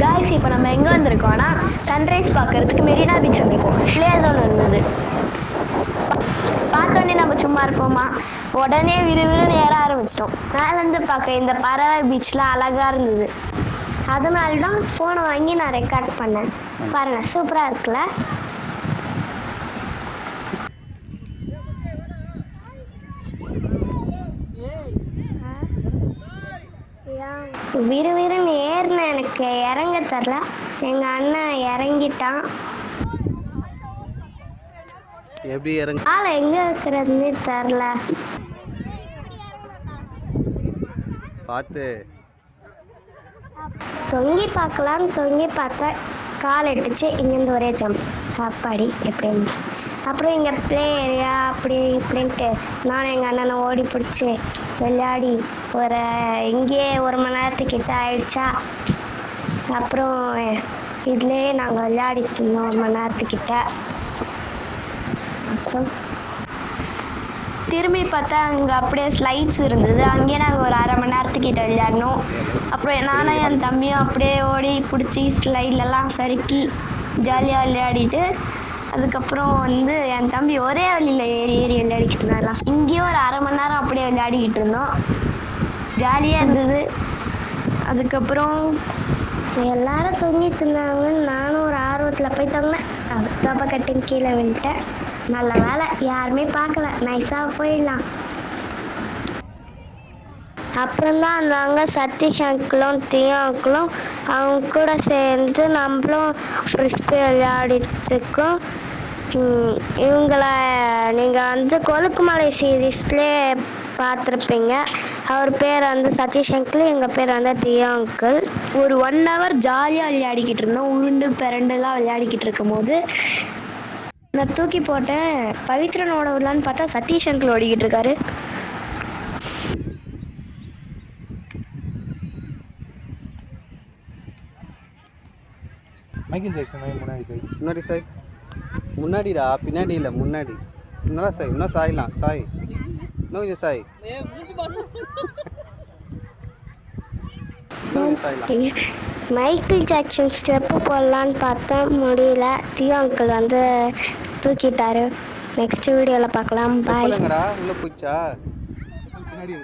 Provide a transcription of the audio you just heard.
Guys இப்போ நம்ம எங்கே வந்திருக்கோம்னா சன்ரைஸ் பார்க்கறதுக்கு மெரினா பீச் வந்திருக்கோம். ப்ளே ஜோன் இருந்தது. பார்த்தோன்னே நம்ம சும்மா இருப்போமா, உடனே விறுவிறுன்னு ஏற ஆரம்பிச்சிட்டோம். மேலேருந்து பார்க்க இந்த பறவை பீச்லாம் அழகா இருந்தது. அதனால தான் ஃபோனை வாங்கி நான் ரெக்கார்ட் பண்ணேன். பாருங்க, சூப்பராக இருக்குல்ல. விறுவிறுன்னு ஏறின எனக்கு இறங்க தரல. எங்க அண்ணன் இறங்கிட்டான். எப்படி இறங்க ஆளை எங்க இருக்கிறதுன்னு தெரில. பார்த்து தொங்கி பார்க்கலான்னு தொங்கி பார்த்தேன். கால் எட்டுச்சு. இங்கேருந்து ஒரே ஜம்ப். அப்பாடி எப்படி இருந்துச்சு. அப்புறம் இங்கே ப்ளே ஏரியா அப்படி இப்படின்ட்டு நானும் எங்கள் அண்ணனை ஓடி பிடிச்சி விளையாடி இங்கேயே 1 மணி நேரத்துக்கிட்ட ஆயிடுச்சா. அப்புறம் இதுலேயே நாங்கள் விளையாடிட்டு இருந்தோம் 1 மணி நேரத்துக்கிட்ட. அப்புறம் திரும்பி பார்த்தா அங்கே அப்படியே ஸ்லைட்ஸ் இருந்தது. அங்கேயே நாங்கள் ஒரு 1/2 மணி நேரத்துக்கிட்ட விளையாடினோம். அப்புறம் நானும் என் தம்பியும் அப்படியே ஓடி பிடிச்சி ஸ்லைட்லலாம் சறுக்கி ஜாலியாக விளையாடிட்டு, அதுக்கப்புறம் என் தம்பி ஒரே வழியில் ஏறி ஏறி விளையாடிக்கிட்டு இருந்தான். இங்கேயும் ஒரு 1/2 மணி நேரம் அப்படியே விளையாடிக்கிட்டு இருந்தோம். ஜாலியாக இருந்தது. அதுக்கப்புறம் எல்லாரும் தூங்கிட்டு இருந்தாங்கன்னு நானும் ஒரு ஆர்வத்தில் போய் தங்கினேன். தப்பை கட்டின்னு கீழே விழுந்துட்டேன். நல்ல வேலை யாருமே பார்க்கல. நைஸாக போயிடலாம். அப்புறம்தான் இருந்தாங்க சதீஷ் அங்கிளும் தியா அங்கிளும். அவங்க கூட சேர்ந்து நம்மளும் ஃப்ரிஸ்பி விளையாடிறதுக்கும் இவங்கள நீங்கள் கொழுக்குமலை சீரீஸ்லேயே பார்த்துருப்பீங்க. அவர் பேர் சதீஷ் அங்கிள், எங்கள் பேர் தியா அங்கிள். ஒரு 1 hour ஜாலியாக விளையாடிக்கிட்டு இருந்தோம். உருண்டு பிறண்டுலாம் விளையாடிக்கிட்டு இருக்கும் போது நான் தூக்கி போட்டேன். பவித்ரனோட விடலான்னு பார்த்தா சதீஷ் அங்கிள் ஓடிக்கிட்டு இருக்காரு. மைக்கேல் ஜாக்சன் முன்னாடி சாய். முன்னாடிடா, பின்னாடி இல்லை, முன்னாடி. இன்னும் சாய், இன்னும் சாயலாம். சாய் இன்னும் கொஞ்சம் சாய். மைக்கேல் ஜாக்சன் ஸ்டெப்பு போடலான்னு பார்த்தா முடியல. தியோ அங்கிள் தூக்கிட்டாரு. நெக்ஸ்ட் வீடியோவில் பார்க்கலாம். பாய். உள்ள போயிச்சா? பின்னாடி